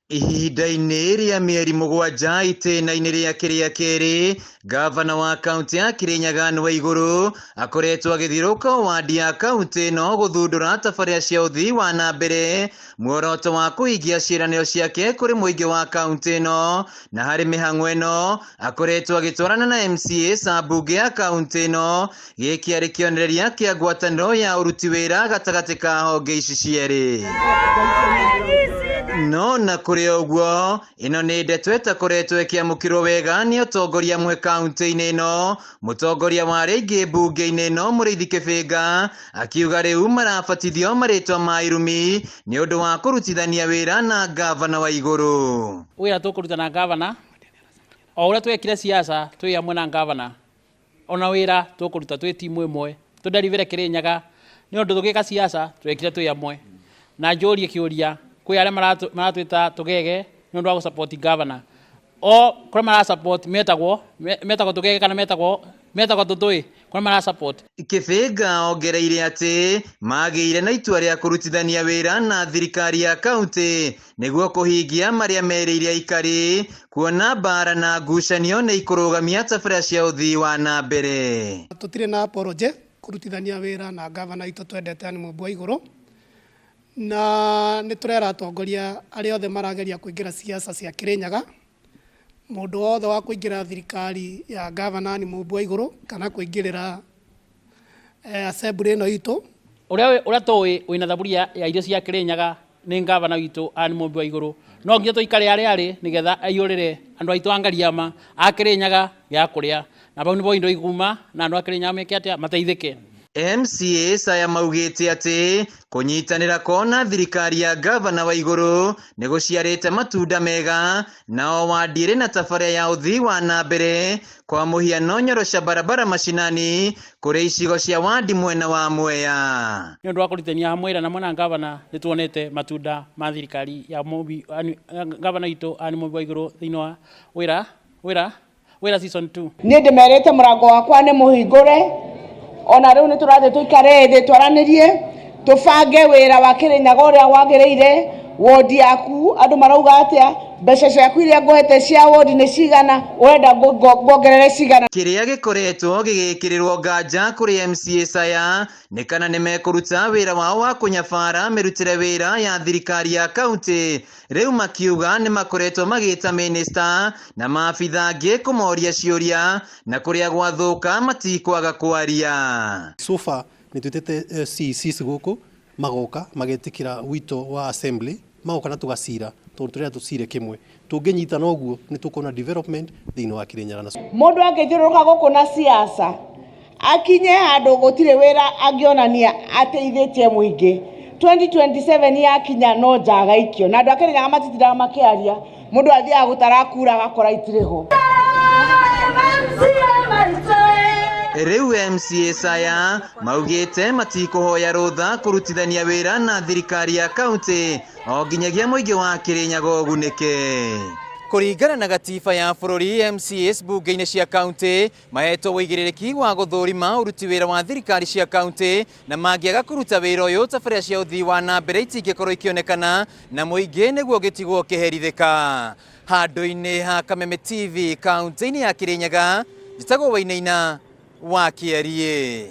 Ihinda-inĩ rĩa mĩeri mũgwanja itĩna-inĩ rĩa kĩrĩa kerĩ, gavana wa kaunti ya Kirinyaga Anne Waiguru akoretwo agĩthiũrũrũka wadi ya kaunti ĩno gũthundũra tabarĩra cia ũthii wa na mbere, muoroto wa kũhingia ciĩranĩro ciake kũrĩ mũingĩ wa kaunti ĩno. Na harĩ mĩhang'o ĩno akoretwo agĩtwarana na MCAs a mbunge ya kaunti ĩno, gĩkĩ arĩ kĩonereria kĩa ngwatanĩro ya ũruti wĩra gatagatĩ ka honge ici cierĩ. No na kũrĩ ũguo, ĩno nĩ ndeto ĩtakoretwo ĩkĩamũkĩrwo wega nĩ ũtongoria amwe kaunti-inĩ ĩno. Mũtongoria wa arĩa aingĩ mbunge-inĩ ĩno Mũrĩithi Kĩbĩnga akiuga rĩu marabatithio marĩtwa ma irumi nĩ ũndũ wa kũrutithania wĩra na gavana Waiguru. Wĩra tũkũruta na gavana, o ũrĩa twekire siasa twĩ hamwe na gavana, ona wĩra tũkũruta twĩ timu ĩmwe, tũnderivĩre Kirinyaga nĩ ũndũ tũgĩka siasa twekire twĩ hamwe. Na njũrie kĩũria kwĩ arĩa maratwĩta tũgege nĩ ũndũ wa gũsupport gavana, o kũrĩa marasupport metagwo tũgege kana metagwo tũtũĩ kũrĩa marasupport. Kĩbĩnga ongereire atĩ magĩire na itua rĩa kũrutithania wĩra na thirikari ya kaunti nĩguo kũhingia marĩa merĩire aikari, kuona mbara na ngucanio nĩ ikũrũgamia tabarĩra cia ũthii wa na mbere. Tũtirĩ na apology kũrutithania wĩra na gavana itũ twendete Anne Waiguru, na nĩ tũrera atongoria arĩa othe marageria kũingĩra siasa cia Kirinyaga, mũndũ wothe wa kũingĩra thirikari ya gavana Anne Waiguru kana kũingĩrĩra assembly ĩno itũ. Ũrĩa tũĩ wĩna thaburia ya irio cia Kirinyaga nĩ gavana witũ Anne Waiguru, no nginya tũikare arĩ nĩgetha aiyũrĩre andũ aitũ a Ngariama a Kirinyaga gĩa kũrĩa, na bau nĩbo indo iguma na andũ a Kirinyaga meke atĩa mateithĩke. MCAs aya maugĩte atĩ kũnyitanĩra kona thirikari ya gavana Waiguru nĩ gũciarĩte matunda mega, nao wadi ĩrĩ na tabarĩra ya ũthii wa na mbere, kwa mũhiano nyorosha barabara mashinani kũrĩ icigo cia wadi mwena wa Mwea. Nĩ ũndũ wa kũrutithania hamwe na mwena gavana nĩ tuonete matunda ma thirikari ya gavana witũ Anne Waiguru thĩinĩ wa wĩra season 2. Niĩ ndĩmerĩte mũrango wakwa nĩ mũhingũre, ona rĩu nĩ tũrathiĩ tũikare thĩ twaranĩrie tũbange wĩra wa Kirinyaga ũrĩa wagĩrĩire. Wodi yaku andũ marauga atĩa, mbeca ciaku iria ngũhete cia wodi nĩ cigana, ũrenda ngongerere cigana. Kĩrĩa gĩkoretwo gĩgĩkĩrĩrwo nganja kũrĩ MCAs aya nĩ kana nĩ mekũruta wĩra wao wa kũnyabara mĩrutĩre wĩra ya thirikari ya kaunti. Rĩu makiuga nĩ makoretwo magĩta minista na maabitha angĩ kũmoria ciũria, na kũrĩa gwathũka matikwaga kwaria. So far nĩ twĩtĩte CECs gũkũ magoka magetĩkĩra wito wa assembly, magoka na tũgacira tondũ tũrĩa tũcire kĩmwe. Tũngĩnyitana ũguo nĩ tũkuona development thĩinĩ wa Kirinyaga. Mũndũ angĩthiũrũrũka gũkũ na siasa akinye handũ gũtirĩ wĩra angĩonania ateithĩtie mũingĩ, 2027 yakinya no njagaikio na andũ a Kirinyaga matitindaga makĩaria, mũndũ athiaga gũtara kura agakora itirĩ ho. Rĩu MCAs aya maugĩte matikũhoya rũtha kũrutithania wĩra na thirikari ya kaunti o nginyagia mũingĩ wa Kirinyaga ũgunĩke. Kũringana na gatiba ya bũrũri, MCAs mbunge-inĩ cia kaunti mahetwo wĩigĩrĩrĩki wa gũthũrima ũruti wĩra wa thirikari cia kaunti, na mangĩaga kũruta wĩra ũyũ tabarĩra cia ũthii wa na mbere itingĩkorwo ikĩonekana na mũingĩ nĩguo gĩtigwo kĩherithĩka. Handũ-inĩ ha Kameme TV kaunti-inĩ ya Kirinyaga, njĩtagwo Wainaina wa Kĩarie.